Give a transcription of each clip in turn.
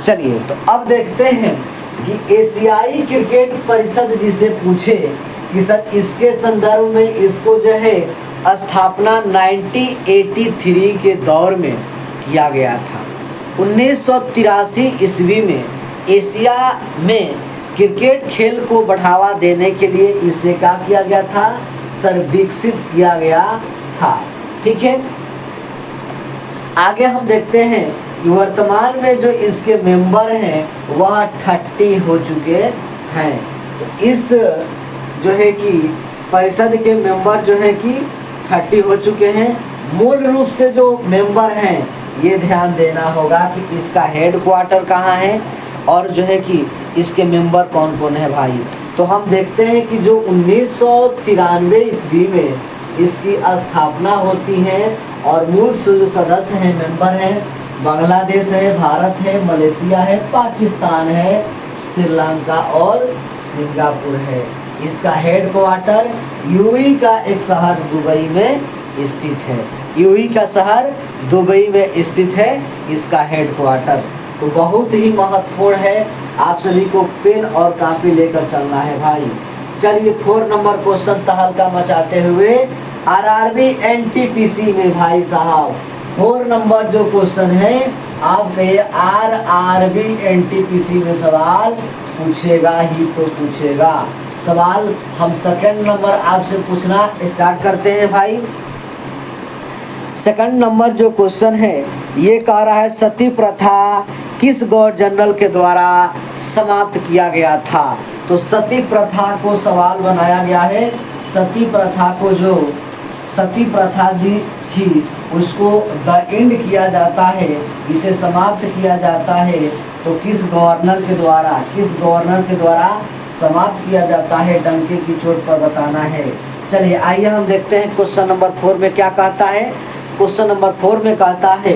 चलिए तो अब देखते हैं कि एशियाई क्रिकेट परिषद जिसे पूछे कि सर इसके संदर्भ में इसको जो है स्थापना 1983 के दौर में किया गया था। 1983 ईस्वी में एशिया में क्रिकेट खेल को बढ़ावा देने के लिए इसे क्या किया गया था सर, विकसित किया गया था। ठीक है, आगे हम देखते हैं कि वर्तमान में जो इसके मेंबर हैं वह 30 हो चुके हैं। तो इस जो है कि परिषद के मेंबर जो है कि 30 हो चुके हैं। मूल रूप से जो मेंबर हैं ये ध्यान देना होगा कि इसका हेड क्वार्टर कहाँ है और जो है कि इसके मेंबर कौन कौन है भाई। तो हम देखते हैं कि जो 1993 ईस्वी में इसकी स्थापना होती है और मूल जो सदस्य हैं, मेंबर हैं, बांग्लादेश है, भारत है, मलेशिया है, पाकिस्तान है, श्रीलंका और सिंगापुर है। इसका हेड क्वार्टर यूएई का एक शहर दुबई में स्थित है। यूएई का शहर दुबई में स्थित है इसका हेड क्वार्टर। तो बहुत ही महत्वपूर्ण है, आप सभी को पेन और कॉपी लेकर चलना है भाई। चलिए 4 नंबर क्वेश्चन तहलका मचाते हुए आरआरबी एनटीपीसी में भाई साहब 4 नंबर जो क्वेश्चन है आपके आरआरबी एनटीपीसी में सवाल पूछेगा ही तो पूछेगा। सवाल हम सेकंड नंबर आपसे पूछना स्टार्ट करते हैं भाई। सेकंड नंबर जो क्वेश्चन है ये कह रहा है सती प्रथा किस गवर्नर जनरल के द्वारा समाप्त किया गया था। तो सती प्रथा को सवाल बनाया गया है। सती प्रथा को जो सती प्रथा दी थी उसको द एंड किया जाता है, इसे समाप्त किया जाता है। तो किस गवर्नर के द्वारा समाप्त किया जाता है, डंके की चोट पर बताना है। चलिए आइए हम देखते हैं क्वेश्चन नंबर 4 में क्या कहता है। क्वेश्चन नंबर 4 में कहता है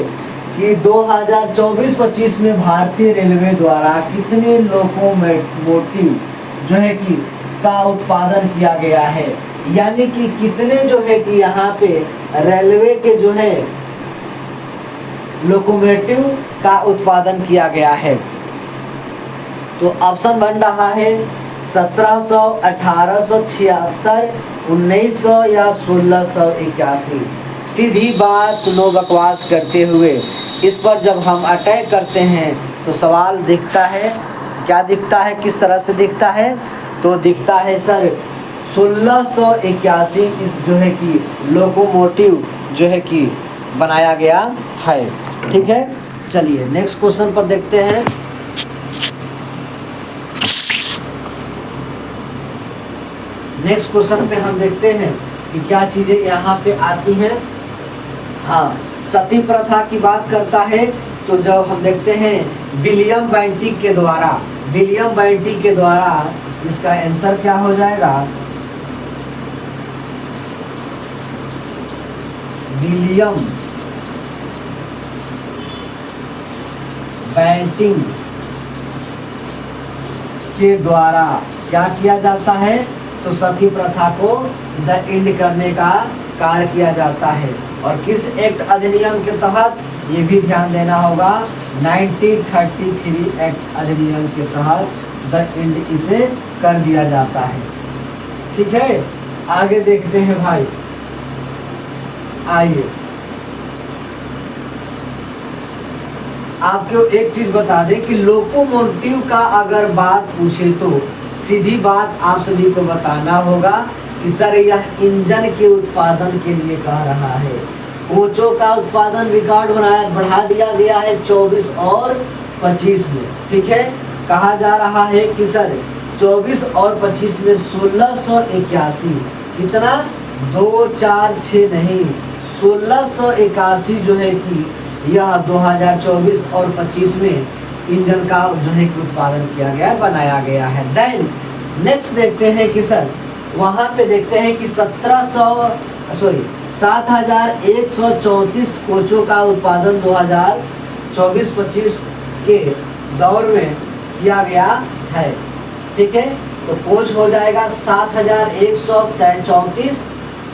कि 2024-25 में भारतीय रेलवे द्वारा कितने लोकोमोटिव जो है कि का उत्पादन किया गया है, यानी कि कितने जो है कि यहाँ पे रेलवे के जो है लोकोमोटिव का उत्पादन किया गया है। तो ऑप्शन बन रहा है 1700, 1876, 1900 या 1681। सीधी बात नो बकवास करते हुए इस पर जब हम अटैक करते हैं तो सवाल दिखता है, क्या दिखता है, किस तरह से दिखता है। तो दिखता है सर 1681 इस जो है कि लोकोमोटिव जो है कि बनाया गया है। ठीक है, चलिए नेक्स्ट क्वेश्चन पर देखते हैं। नेक्स्ट क्वेश्चन पे हम देखते हैं कि क्या चीजें यहाँ पे आती हैं। हाँ, सती प्रथा की बात करता है तो जब हम देखते हैं विलियम बेंटिक के द्वारा इसका आंसर क्या हो जाएगा, विलियम बेंटिक के द्वारा क्या किया जाता है। तो सती प्रथा को द एंड करने का कार्य किया जाता है। और किस एक्ट अधिनियम के तहत, ये भी ध्यान देना होगा, 1933 एक्ट अधिनियम के तहत द एंड इसे कर दिया जाता है। ठीक है, आगे देखते हैं भाई। आइए आपको एक चीज बता दें कि लोकोमोटिव का अगर बात पूछे तो सीधी बात आप सभी को बताना होगा कि सर यह इंजन के उत्पादन के लिए कह रहा है। कोचों का उत्पादन रिकॉर्ड बढ़ा दिया गया है 24 और 25 में। ठीक है, कहा जा रहा है कि सर 24 और 25 में 1681 कितना 246 नहीं 1681 जो है कि यह 2024 और 25 में इंजन का जो है कि उत्पादन किया गया, बनाया गया है। देन नेक्स्ट देखते हैं कि सर वहाँ पे देखते हैं कि 7134 कोचों का उत्पादन 2024-25 के दौर में किया गया है। ठीक है, तो कोच हो जाएगा 7134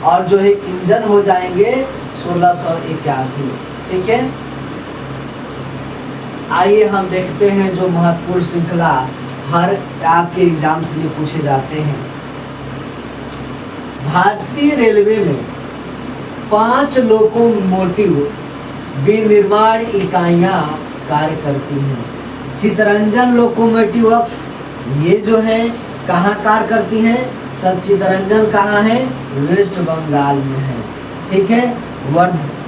और जो है इंजन हो जाएंगे 1681। ठीक है, आइए हम देखते हैं जो महत्वपूर्ण श्रृंखला हर आपके एग्जाम्स में पूछे जाते हैं। भारतीय रेलवे में 5 लोकोमोटिव विनिर्माण इकाइयां कार्य करती हैं। चितरंजन लोकोमोटिव वर्क्स ये जो है कहाँ कार्य करती हैं? सर चितरंजन कहाँ है? वेस्ट बंगाल में है। ठीक है,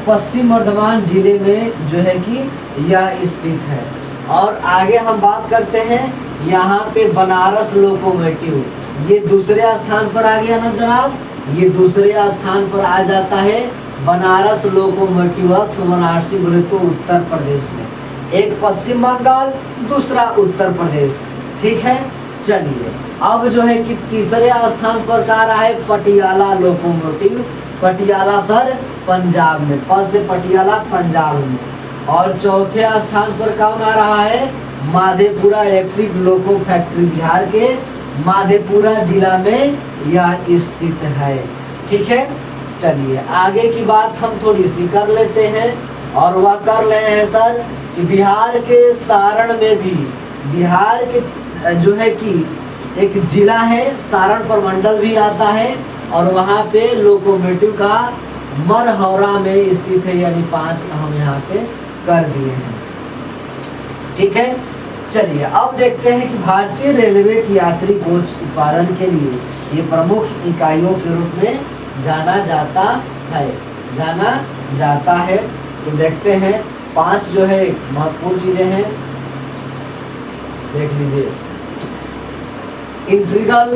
पश्चिम वर्धमान जिले में जो है कि यह स्थित है। और आगे हम बात करते हैं यहाँ पे बनारस लोकोमोटिव, ये दूसरे स्थान पर आ गया ना जनाब, ये दूसरे स्थान पर आ जाता है बनारस लोकोमोटिव वर्क्स। वाराणसी बोले तो उत्तर प्रदेश में, एक पश्चिम बंगाल दूसरा उत्तर प्रदेश। ठीक है, चलिए अब जो है कि तीसरे स्थान पर कहाँ रहा है? पटियाला लोकोमोटिव, पटियाला सर पंजाब में, से पटियाला पंजाब में। और चौथे स्थान पर कौन आ रहा है? Madhepura electric loco factory, Bihar के माधेपुरा जिला में यह स्थित है। ठीक है, चलिए आगे की बात हम थोड़ी सी कर लेते हैं, और वह कर रहे हैं सर कि बिहार के सारण में भी, बिहार के जो है कि एक जिला है सारण प्रमंडल भी आता है, और वहाँ पे लोकोमोटिव का मरहौरा में स्थित है, यानी 5 हम यहाँ पे कर दिए हैं। ठीक है, चलिए अब देखते हैं कि भारतीय रेलवे की यात्री कोच उत्पादन के लिए ये प्रमुख इकाइयों के रूप में जाना जाता है, जाना जाता है। तो देखते हैं 5 जो है महत्वपूर्ण चीजें हैं, देख लीजिए। Integral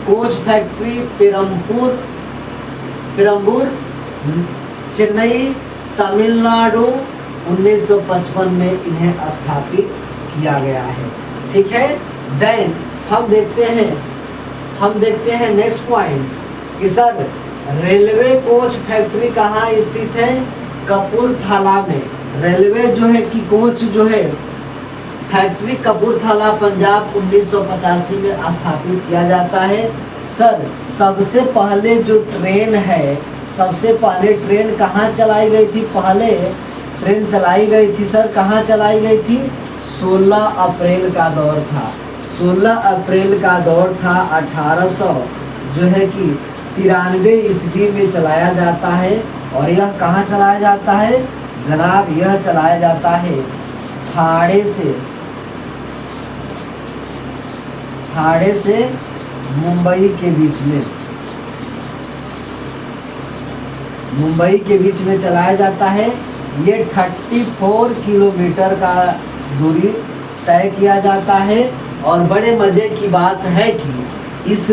coach factory Perambur Chennai Tamil Nadu 1955 में इन्हें स्थापित किया गया है। ठीक है, देन हम देखते हैं नेक्स्ट पॉइंट कि सर रेलवे कोच फैक्ट्री कहाँ स्थित है? कपूरथला में। रेलवे जो है कि कोच जो है फैक्ट्री कपूरथला पंजाब 1985 में स्थापित किया जाता है। सर सबसे पहले जो ट्रेन है, सबसे पहले ट्रेन कहाँ चलाई गई थी? पहले ट्रेन चलाई गई थी सर, कहाँ चलाई गई थी? 16 अप्रैल का दौर था, 16 अप्रैल का दौर था। 1800 जो है कि 93 ईस्वी में चलाया जाता है। और यह कहाँ चलाया जाता है जनाब? यह चलाया जाता है ठाणे से मुंबई के बीच में, मुंबई के बीच में चलाया जाता है। ये 34 किलोमीटर का दूरी तय किया जाता है। और बड़े मजे की बात है कि इस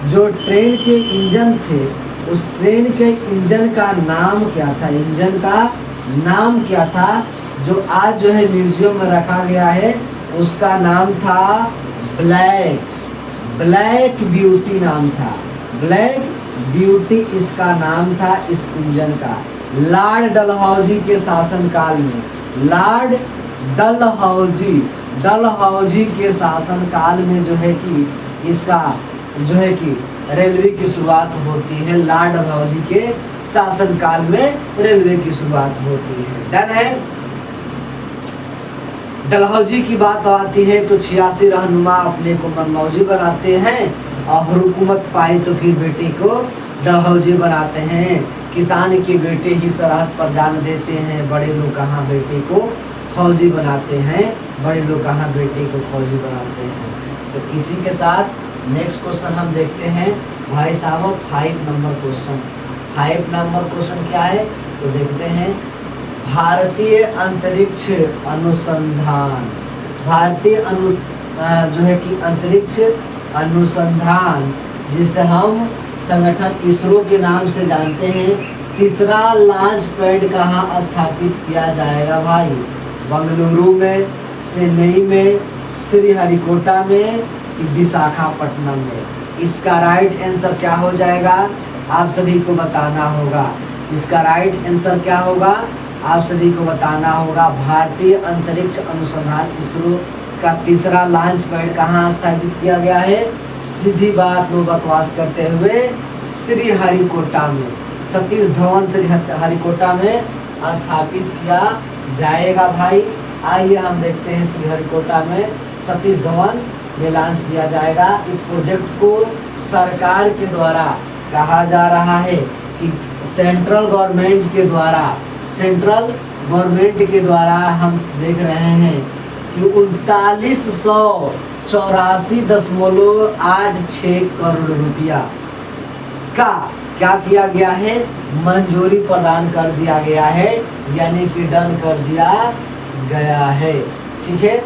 जो ट्रेन के इंजन थे, उस ट्रेन के इंजन का नाम क्या था? इंजन का नाम क्या था? जो आज जो है म्यूजियम में रखा गया है, उसका नाम था ब्लैक ब्यूटी नाम था, ब्लैक ब्यूटी इसका नाम था इस इंजन का। लॉर्ड डलहौजी के शासनकाल में, लॉर्ड डलहौजी के शासनकाल में जो है कि इसका जो है कि रेलवे की शुरुआत होती है। लॉर्ड डलहौजी के शासनकाल में रेलवे की शुरुआत होती है। डन है। डलहौजी की बात आती है तो 86 रहनुमा अपने को मनमौजी बनाते हैं, और हुकूमत पाई तो फिर बेटे को डलहौजी बनाते हैं। किसान के बेटे ही सरहद पर जान देते हैं, बड़े लोग कहाँ बेटे को फौजी बनाते हैं, बड़े लोग कहाँ बेटे को फौजी बनाते हैं। तो इसी के साथ नेक्स्ट क्वेश्चन हम देखते हैं भाई साहब, 5 नंबर क्वेश्चन। 5 नंबर क्वेश्चन क्या है तो देखते हैं। भारतीय अंतरिक्ष अनुसंधान, जो है कि अंतरिक्ष अनुसंधान जिसे हम संगठन इसरो के नाम से जानते हैं, तीसरा लॉन्च पैड कहाँ स्थापित किया जाएगा भाई? बंगलुरु में, चेन्नई में, श्रीहरिकोटा में, विशाखापट्टनम में। इसका राइट आंसर क्या हो जाएगा आप सभी को बताना होगा। इसका राइट आंसर क्या होगा आप सभी को बताना होगा। भारतीय अंतरिक्ष अनुसंधान इसरो का तीसरा लॉन्च पैड कहाँ स्थापित किया गया है? सीधी बात में बकवास करते हुए श्रीहरिकोटा में, सतीश धवन श्रीहरिकोटा में स्थापित किया जाएगा भाई। आइए हम देखते हैं श्रीहरिकोटा में सतीश धवन में लॉन्च किया जाएगा। इस प्रोजेक्ट को सरकार के द्वारा कहा जा रहा है कि सेंट्रल गवर्नमेंट के द्वारा हम देख रहे हैं कि 3984.86 करोड़ रुपया का क्या किया गया है, मंजूरी प्रदान कर दिया गया है, यानी कि डन कर दिया गया है। ठीक है,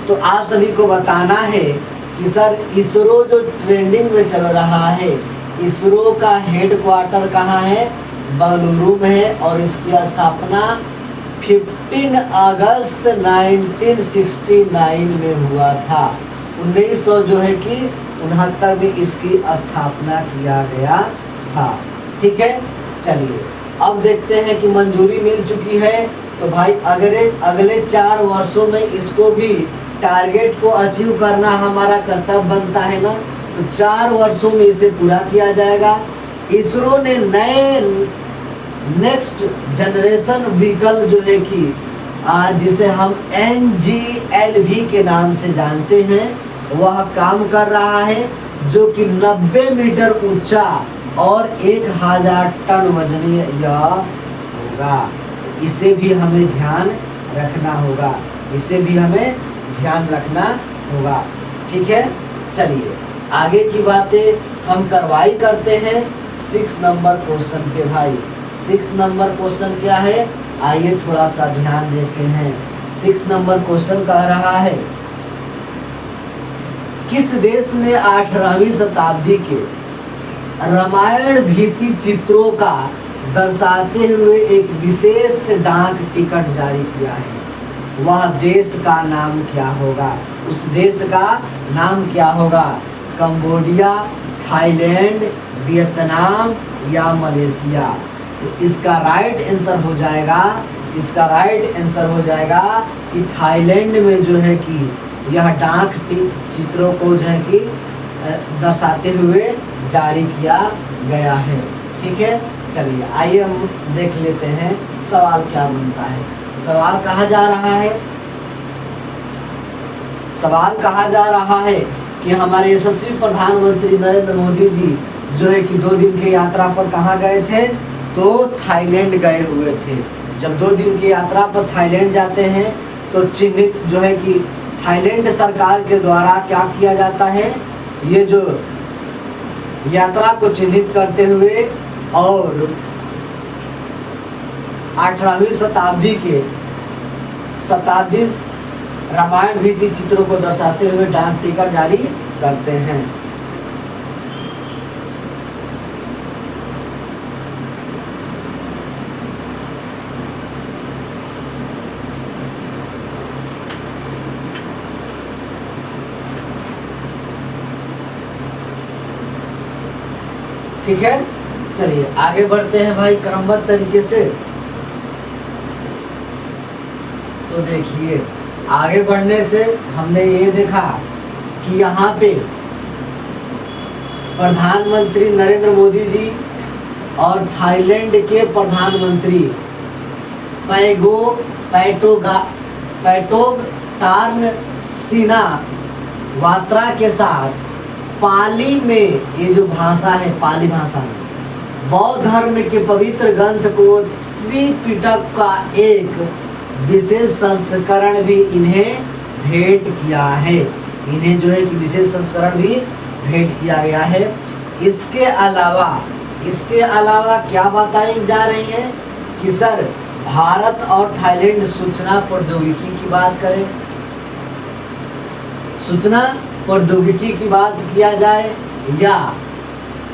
तो आप सभी को बताना है कि सर इसरो जो ट्रेंडिंग में चल रहा है, इसरो का हेडक्वार्टर कहाँ है, बेंगलुरु में है और इसकी स्थापना 15 अगस्त 1969 में हुआ था। 1900 जो है कि 69 में इसकी स्थापना किया गया था। ठीक है, चलिए अब देखते हैं कि मंजूरी मिल चुकी है, तो भाई अगले 4 वर्षों में इसको भी टारगेट को अचीव करना हमारा कर्तव्य बनता है ना। तो 4 वर्षों में इसे पूरा किया जाएगा। इसरो ने नए नेक्स्ट जनरेशन व्हीकल जो है कि जिसे हम NGLV के नाम से जानते हैं, वह काम कर रहा है, जो कि 90 मीटर ऊंचा और 1000 टन वजनी यह होगा। तो इसे भी हमें ध्यान रखना होगा। ठीक है, चलिए आगे की बातें हम करवाई करते हैं 6 नंबर क्वेश्चन पे। भाई 6 नंबर क्वेश्चन क्या है, आइए थोड़ा सा ध्यान देते हैं। 6 नंबर क्वेश्चन कह रहा है, किस देश ने 18वीं शताब्दी के रामायण भीति चित्रों का दर्शाते हुए एक विशेष डाक टिकट जारी किया है? वह देश का नाम क्या होगा? उस देश का नाम क्या होगा? कंबोडिया, थाईलैंड, वियतनाम या मलेशिया? तो इसका राइट आंसर हो जाएगा कि थाईलैंड में जो है कि यह डाक चित्रों को जो है कि दर्शाते हुए जारी किया गया है। ठीक है, चलिए आइए हम देख लेते हैं सवाल क्या बनता है। सवाल कहा जा रहा है कि हमारे यशस्वी प्रधानमंत्री नरेंद्र मोदी जी जो है कि 2 दिन की यात्रा पर कहाँ गए थे, तो थाईलैंड गए हुए थे। जब 2 दिन की यात्रा पर थाईलैंड जाते हैं तो चिन्हित जो है कि थाईलैंड सरकार के द्वारा क्या किया जाता है, ये जो यात्रा को चिन्हित करते हुए और 18वीं शताब्दी रामायण भीति चित्रों को दर्शाते हुए डाक टिकट जारी करते हैं। ठीक है, चलिए आगे बढ़ते हैं भाई क्रमबद्ध तरीके से। तो देखिए आगे बढ़ने से हमने ये देखा कि यहाँ पे प्रधानमंत्री नरेंद्र मोदी जी और थाईलैंड के प्रधानमंत्री पैटोगटार्न सिनावात्रा के साथ पाली में, ये जो भाषा है पाली भाषा में, बौद्ध धर्म के पवित्र ग्रंथ को त्रिपिटक का एक विशेष संस्करण भी इन्हें भेंट किया है। इन्हें जो है कि विशेष संस्करण भी भेंट किया गया है। इसके अलावा क्या बताई जा रही है कि सर भारत और थाईलैंड सूचना प्रौद्योगिकी की बात करें, सूचना प्रौद्योगिकी की बात किया जाए, या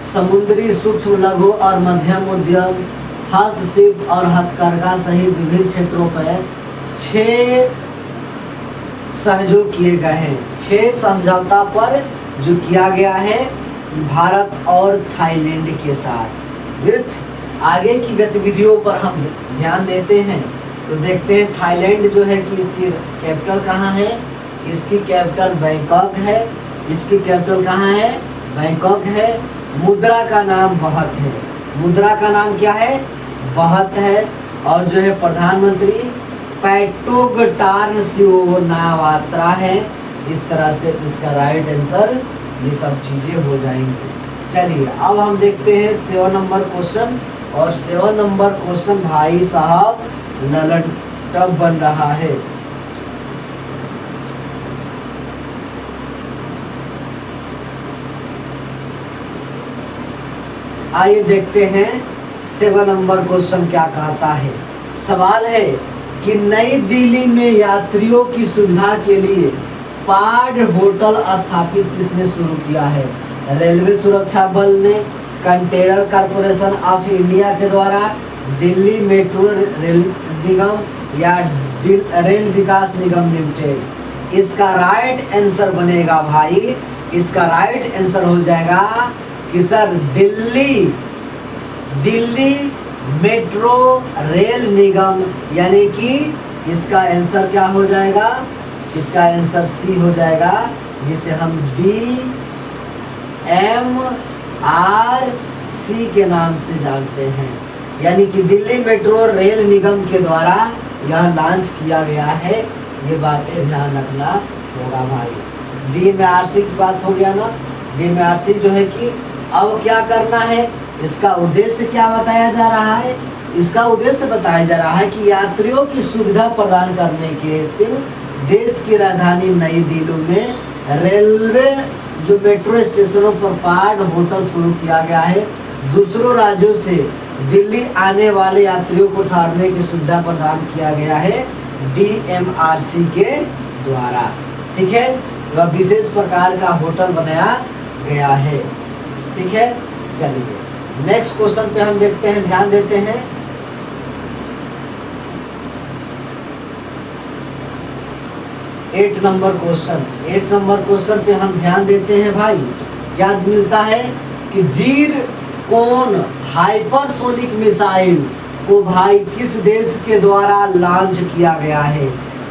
समुद्री सूक्ष्म लघु और मध्यम उद्यम, हस्तशिल्प और हथकरघा सहित विभिन्न क्षेत्रों पर 6 सहयोग किए गए हैं। 6 समझौता पर जो किया गया है भारत और थाईलैंड के साथ। विथ आगे की गतिविधियों पर हम ध्यान देते हैं तो देखते हैं थाईलैंड जो है कि इसकी कैपिटल कहाँ है, इसकी कैपिटल बैंकॉक है। इसकी कैपिटल कहाँ है, बैंकॉक है। मुद्रा का नाम बहुत है, मुद्रा का नाम क्या है, बहुत है। और जो है प्रधानमंत्री पैटोगटार्नसियोनावात्रा है। इस तरह से इसका राइट आंसर ये सब चीजें हो जाएंगी। चलिए अब हम देखते हैं 7 नंबर क्वेश्चन, और 7 नंबर क्वेश्चन भाई साहब ललन टब बन रहा है। आइए देखते हैं 7 नंबर क्वेश्चन क्या कहता है। सवाल है कि नई दिल्ली में यात्रियों की सुविधा के लिए पार्ड होटल स्थापित किसने शुरू किया है? रेलवे सुरक्षा बल ने, कंटेनर कॉरपोरेशन ऑफ इंडिया के द्वारा, दिल्ली मेट्रो रेल निगम या रेल विकास निगम लिमिटेड। इसका राइट आंसर बनेगा भाई, इसका राइट आंसर हो जाएगा कि सर दिल्ली मेट्रो रेल निगम, यानी कि इसका आंसर क्या हो जाएगा? इसका आंसर सी हो जाएगा, जिसे हम DMRC के नाम से जानते हैं। यानी कि दिल्ली मेट्रो रेल निगम के द्वारा यह लॉन्च किया गया है। ये बातें ध्यान रखना होगा भाई। DMRC की बात हो गया ना। DMRC जो है कि अब क्या करना है, इसका उद्देश्य क्या बताया जा रहा है? इसका उद्देश्य बताया जा रहा है कि यात्रियों की सुविधा प्रदान करने के हेतु देश की राजधानी नई दिल्ली में रेलवे जो मेट्रो स्टेशनों पर पार्ड होटल शुरू किया गया है। दूसरों राज्यों से दिल्ली आने वाले यात्रियों को ठहरने की सुविधा प्रदान किया गया है DMRC के द्वारा। ठीक है, तो विशेष प्रकार का होटल बनाया गया है। ठीक है, चलिए नेक्स्ट क्वेश्चन पे हम देखते हैं, ध्यान देते हैं। एट नंबर क्वेश्चन पे हम ध्यान देते हैं भाई। क्या मिलता है कि जीरकोन हाइपरसोनिक मिसाइल को भाई किस देश के द्वारा लॉन्च किया गया है?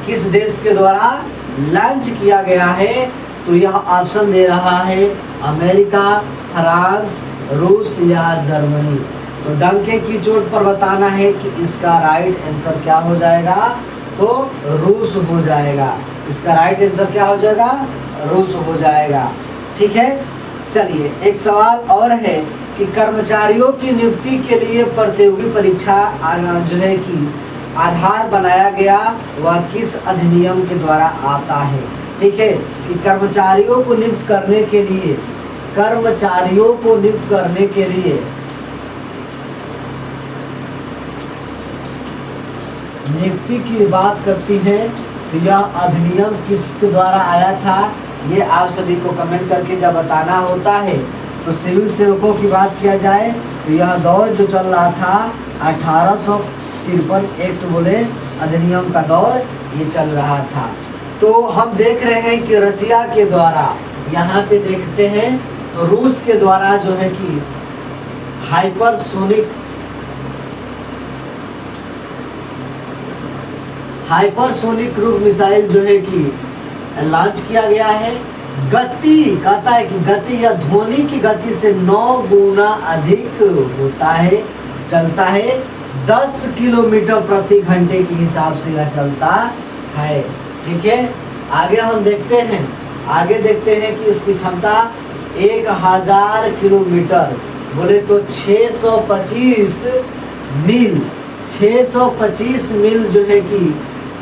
किस देश के द्वारा लॉन्च किया गया है? तो यह ऑप्शन दे रहा है अमेरिका, फ्रांस, रूस या जर्मनी। तो डंके की चोट पर बताना है कि इसका राइट आंसर क्या हो जाएगा? तो रूस हो जाएगा। इसका राइट आंसर क्या हो जाएगा? रूस हो जाएगा। ठीक है, चलिए एक सवाल और है कि कर्मचारियों की नियुक्ति के लिए प्रतियोगी परीक्षा जो है कि आधार बनाया गया वह किस अधिनियम के द्वारा आता है? ठीक है, कि कर्मचारियों को नियुक्त करने के लिए नियुक्ति की बात करती है, तो यह अधिनियम किसके द्वारा आया था? ये आप सभी को कमेंट करके जब बताना होता है। तो सिविल सेवकों की बात किया जाए तो यह दौर जो चल रहा था 1853 एक्ट बोले अधिनियम का दौर ये चल रहा था। तो हम देख रहे हैं कि रसिया के द्वारा, यहाँ पे देखते हैं तो रूस के द्वारा जो है कि हाइपरसोनिक क्रूज मिसाइल जो है कि लॉन्च किया गया है। गति कहता है कि गति या ध्वनि की गति से 9 गुना अधिक होता है, चलता है। 10 किलोमीटर प्रति घंटे के हिसाब से यह चलता है। ठीक है, आगे हम देखते हैं कि इसकी क्षमता 1000 किलोमीटर बोले तो 625 मील जो है कि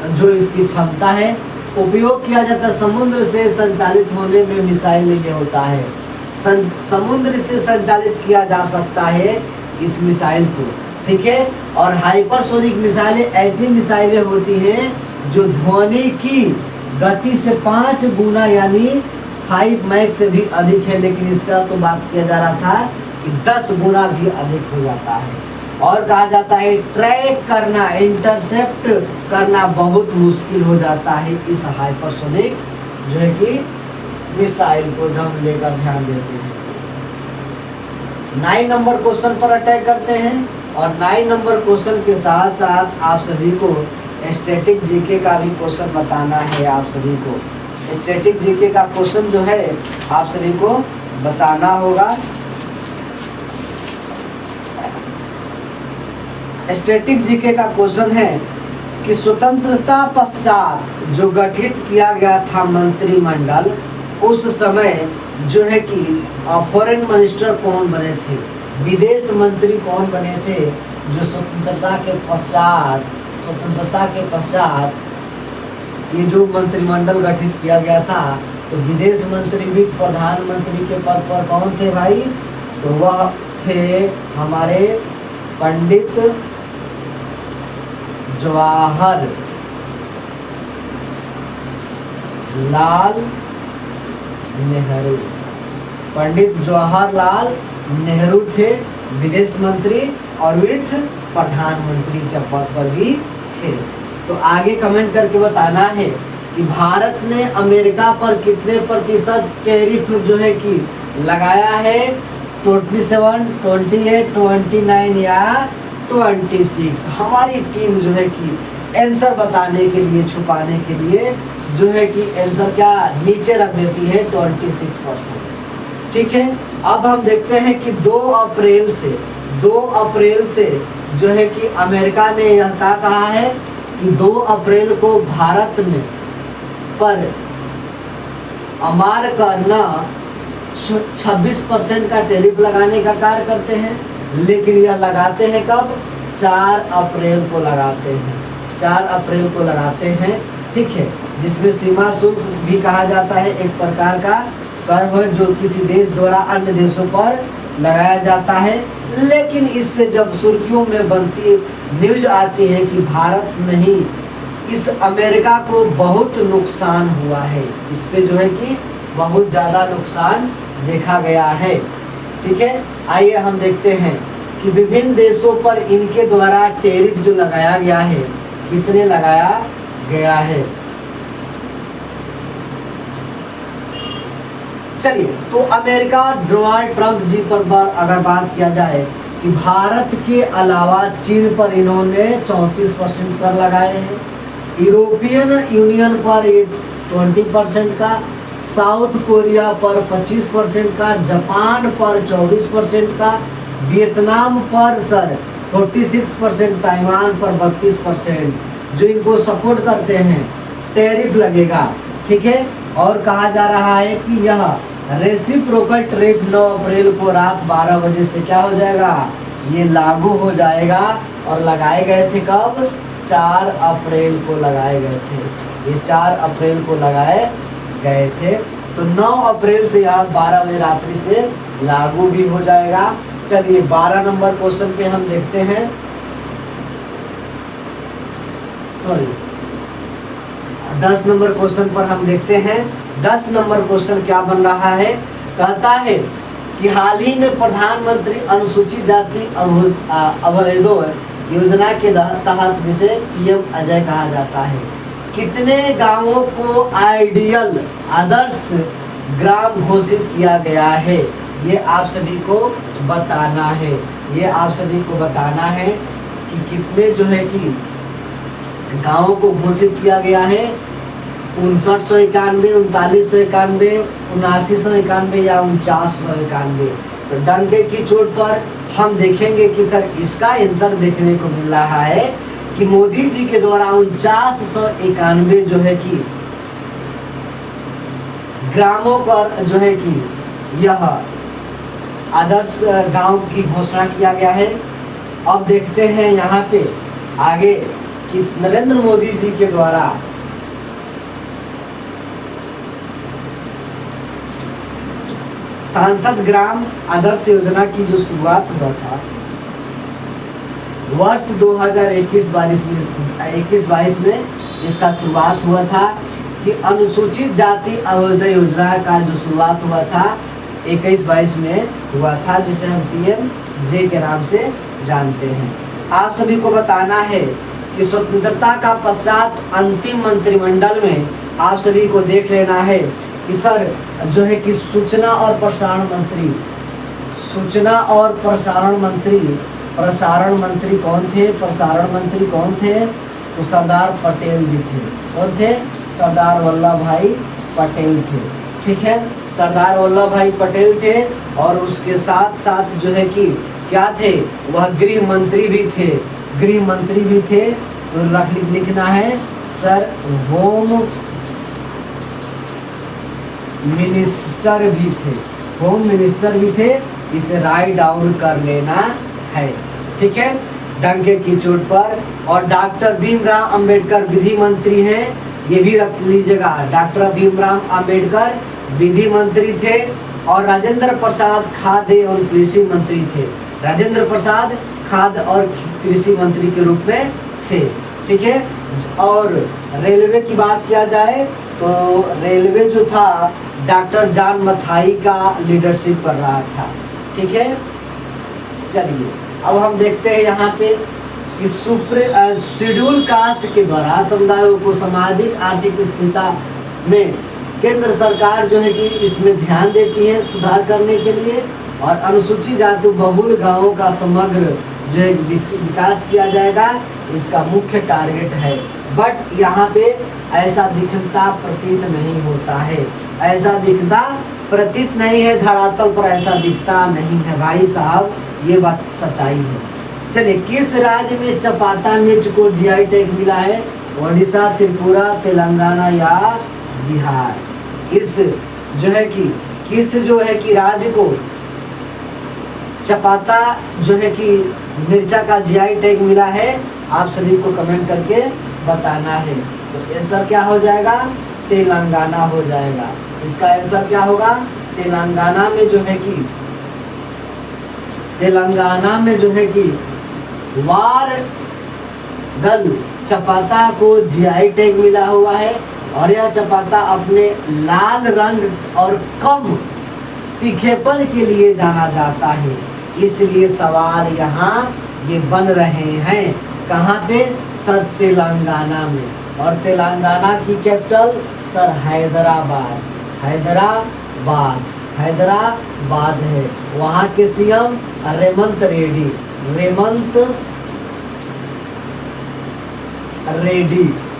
जो इसकी क्षमता है। उपयोग किया जाता है समुद्र से संचालित होने में मिसाइल ये होता है। समुद्र से संचालित किया जा सकता है इस मिसाइल को। ठीक है, और हाइपरसोनिक मिसाइलें ऐसी मिसाइलें होती हैं जो ध्वनि की गति से 5 गुना यानी 5 मैक से भी अधिक है। लेकिन इसका तो बात किया जा रहा था कि 10 गुना भी अधिक हो जाता है। और कहा जाता है ट्रैक करना, इंटरसेप्ट करना बहुत मुश्किल हो जाता है इस हाइपरसोनिक जो है कि मिसाइल को जब हम लेकर ध्यान देते हैं। 9 नंबर क्वेश्चन पर अटैक करते हैं, और 9 नंबर क्वेश्चन के साथ साथ आप सभी को स्टैटिक जीके का भी क्वेश्चन बताना है। आप सभी को स्टैटिक जीके का क्वेश्चन जो है आप सभी को बताना होगा। स्टैटिक जीके का क्वेश्चन है कि स्वतंत्रता पश्चात जो गठित किया गया था मंत्रिमंडल, उस समय जो है कि फॉरेन मिनिस्टर कौन बने थे, विदेश मंत्री कौन बने थे, जो स्वतंत्रता के पश्चात ये जो मंत्रिमंडल गठित किया गया था, तो विदेश मंत्री भी प्रधानमंत्री के पद पर कौन थे भाई, तो वह थे हमारे पंडित जवाहर लाल नेहरू। पंडित जवाहरलाल नेहरू थे विदेश मंत्री और वित्त प्रधानमंत्री के पद पर भी थे। तो आगे कमेंट करके बताना है कि भारत ने अमेरिका पर कितने प्रतिशत टैरिफ जो है कि लगाया है, 27, 28, 29 या 26। हमारी टीम जो है कि आंसर बताने के लिए, छुपाने के लिए जो है कि आंसर क्या नीचे रख देती है 26%। ठीक है, अब हम देखते हैं कि 2 अप्रैल से जो है कि अमेरिका ने यह कहा है कि 2 अप्रैल को भारत ने पर अमार करना 26% का टैरिफ लगाने का कार्य करते हैं, लेकिन यह लगाते हैं कब, 4 अप्रैल को लगाते हैं, 4 अप्रैल को लगाते हैं। ठीक है, जिसमें सीमा शुल्क भी कहा जाता है, एक प्रकार का कर है जो किसी देश द्वारा अन्य देशों पर लगाया जाता है। लेकिन इससे जब सुर्खियों में बनती न्यूज आती है कि भारत नहीं, इस अमेरिका को बहुत नुकसान हुआ है, इस पे जो है कि बहुत ज़्यादा नुकसान देखा गया है। ठीक है, आइए हम देखते हैं कि विभिन्न देशों पर इनके द्वारा टैरिफ जो लगाया गया है, कितने लगाया गया है। चलिए, तो अमेरिका डोनाल्ड ट्रंप जी पर अगर बात किया जाए कि भारत के अलावा चीन पर इन्होंने 34% कर लगाए हैं, यूरोपियन यूनियन पर ये 20% का, साउथ कोरिया पर 25% का, जापान पर 24% का, वियतनाम पर सर 46%, ताइवान पर 32% जो इनको सपोर्ट करते हैं टैरिफ लगेगा। ठीक है, और कहा जा रहा है कि यह रेसिप्रोकल टैरिफ 9 अप्रैल को रात 12 बजे से क्या हो जाएगा, ये लागू हो जाएगा। और लगाए गए थे कब, 4 अप्रैल को लगाए गए थे, ये 4 अप्रैल को लगाए गए थे। तो 9 अप्रैल से यह 12 बजे रात्रि से लागू भी हो जाएगा। चलिए 12 नंबर क्वेश्चन पे हम देखते हैं, 10 नंबर क्वेश्चन पर हम देखते हैं। 10 नंबर क्वेश्चन क्या बन रहा है, कहता है कि हाल ही में प्रधानमंत्री अनुसूचित जाति अभ्युदय योजना के तहत, जिसे पीएम अजय कहा जाता है, कितने गांवों को आइडियल आदर्श ग्राम घोषित किया गया है, ये आप सभी को बताना है। ये आप सभी को बताना है कि कितने जो है कि गांवों को घोषित किया गया है, 5991, 3991, 7991 या 4991। तो डंके की चोट पर हम देखेंगे कि सर इसका आंसर देखने को मिल रहा है कि मोदी जी के द्वारा 4991 जो है कि ग्रामों पर जो है कि यह आदर्श गांव की घोषणा किया गया है। अब देखते हैं यहाँ पे आगे कि नरेंद्र मोदी जी के द्वारा सांसद ग्राम आदर्श योजना की जो शुरुआत हुआ था वर्ष 2021-22 में इसका शुरुआत हुआ था कि अनुसूचित जाति अभ्युदय योजना का जो शुरुआत हुआ था 21-22 में हुआ था, जिसे हम PMJ के नाम से जानते हैं। आप सभी को बताना है कि स्वतंत्रता का पश्चात अंतिम मंत्रिमंडल में आप सभी को देख लेना है कि सर जो है कि सूचना और प्रसारण मंत्री कौन थे, प्रसारण मंत्री कौन थे, तो सरदार पटेल जी थे। कौन थे, सरदार वल्लभ भाई पटेल थे। ठीक है, सरदार वल्लभ भाई पटेल थे। और उसके साथ साथ जो है कि क्या थे, वह गृह मंत्री भी थे। तो लिखना है सर होम मिनिस्टर भी थे, होम मिनिस्टर भी थे, इसे राइट डाउन कर लेना है। ठीक है, डंके की चोट पर। और डॉक्टर भीमराव अंबेडकर विधि मंत्री हैं, ये भी रख लीजिएगा। डॉक्टर भीमराव अंबेडकर विधि मंत्री थे और राजेंद्र प्रसाद खाद्य एवं कृषि मंत्री थे। राजेंद्र प्रसाद खाद्य और कृषि मंत्री के रूप में थे। ठीक है, और रेलवे की बात किया जाए तो रेलवे जो था डॉक्टर जॉन मथाई का लीडरशिप कर रहा था। ठीक है, चलिए अब हम देखते हैं यहाँ पे कि शेड्यूल कास्ट के द्वारा समुदायों को सामाजिक आर्थिक स्थिरता में केंद्र सरकार जो है कि इसमें ध्यान देती है सुधार करने के लिए, और अनुसूचित जाति बहुल गांवों का समग्र जो है विकास किया जाएगा, इसका मुख्य टारगेट है। बट यहाँ पे ऐसा दिखता प्रतीत नहीं होता है, ऐसा दिखता प्रतीत नहीं है, धरातल पर ऐसा दिखता नहीं है भाई साहब, ये बात सच्चाई है। चलिए, किस राज्य में चपाता मिर्च को जीआई टैग मिला है? ओडिशा, त्रिपुरा, तेलंगाना या बिहार? इस जो है कि किस जो है कि राज्य को चपाता जो है कि मिर्चा का जीआई टैग मिला है, आप सभी को कमेंट करके बताना है। तो आंसर क्या हो जाएगा? तेलंगाना हो जाएगा। इसका आंसर क्या होगा? तेलंगाना में जो है कि वारगल चपाता को जीआई टैग मिला हुआ है, और यह चपाता अपने लाल रंग और कम तीखेपन के लिए जाना जाता है। इसलिए सवाल यहाँ ये बन रहे हैं, कहाँ पे? सर तेलंगाना में। और तेलंगाना की कैपिटल सर हैदराबाद, हैदराबाद है। वहाँ के सीएम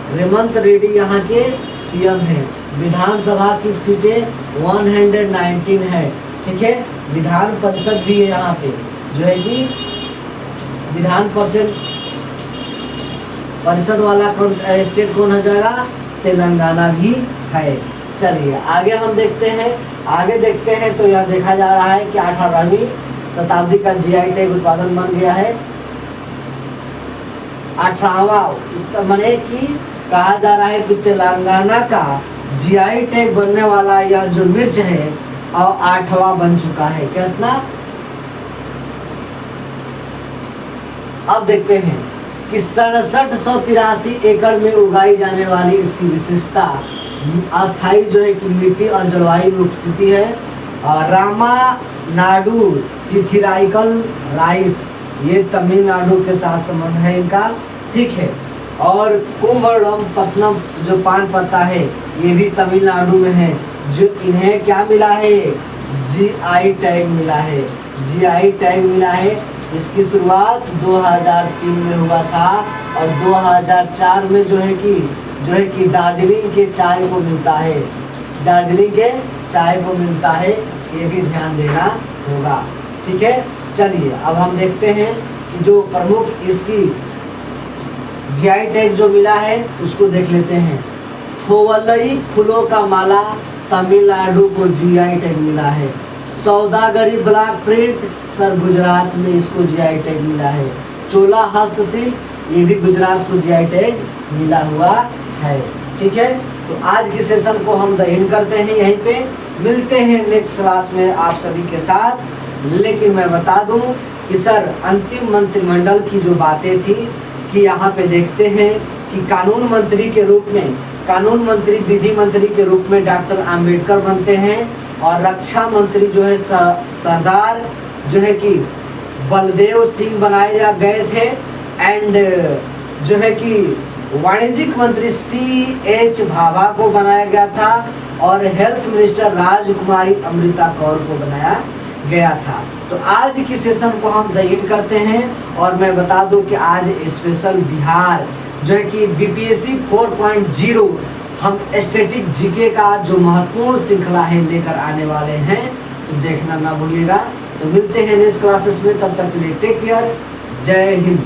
रेवंत रेड्डी यहाँ के सीएम हैं। विधानसभा की सीटें 119 है। ठीक है, विधान परिषद भी है यहाँ पे, जो है कि विधान परिषद वाला स्टेट कौन हो जाएगा? तेलंगाना भी है। चलिए आगे हम देखते हैं। तो यह देखा जा रहा है कि 18वीं शताब्दी का जीआई टैग उत्पादन बन गया है। 18वां माने कि कहा जा रहा है कि तेलंगाना का जीआई टैग बनने वाला यह जो मिर्च है और 8वां बन चुका है। कितना? अब देखते हैं कि 6783 एकड़ में उगाई जाने वाली इसकी विशेषता अस्थाई जो है कि मिट्टी और जलवायु में उपस्थिति है। रामानाडु चिथिराइकल राइस, ये तमिलनाडु के साथ संबंध है इनका। ठीक है, और कुम्भरम पत्तनम जो पान पत्ता है, ये भी तमिलनाडु में है। जो इन्हें क्या मिला है? जीआई टैग मिला है, जीआई टैग मिला है। इसकी शुरुआत 2003 में हुआ था, और 2004 में जो है कि दार्जिलिंग के चाय को मिलता है, ये भी ध्यान देना होगा। ठीक है, चलिए अब हम देखते हैं कि जो प्रमुख इसकी जीआई टैग जो मिला है उसको देख लेते हैं। थोवलई फूलों का माला तमिलनाडु को जीआई टैग मिला है। सौदागरी ब्लॉक प्रिंट सर गुजरात में इसको जीआई टैग मिला है। चोला हस्तशिल्प, ये भी गुजरात को जीआई टैग मिला हुआ है। ठीक है, तो आज की सेशन को हम एंड करते हैं यहीं पे। मिलते हैं नेक्स्ट क्लास में आप सभी के साथ। लेकिन मैं बता दूं कि सर अंतिम मंत्रिमंडल की जो बातें थी कि यहाँ पे देखते हैं कि कानून मंत्री के रूप में, विधि मंत्री के रूप में डॉक्टर अंबेडकर बनते हैं, और रक्षा मंत्री जो है सरदार जो है कि बलदेव सिंह बनाए गए थे, एंड जो है कि वाणिज्यिक मंत्री CH भाभा को बनाया गया था, और हेल्थ मिनिस्टर राजकुमारी अमृता कौर को बनाया गया था। तो आज की सेशन को हम एंड करते हैं, और मैं बता दूं कि आज स्पेशल बिहार जो है कि BPSC 4.0 हम स्टैटिक जीके का जो महत्वपूर्ण श्रृंखला है लेकर आने वाले हैं, तो देखना ना भूलिएगा। तो मिलते हैं नेक्स्ट क्लासेस में, तब तक के लिए टेक केयर, जय हिंद।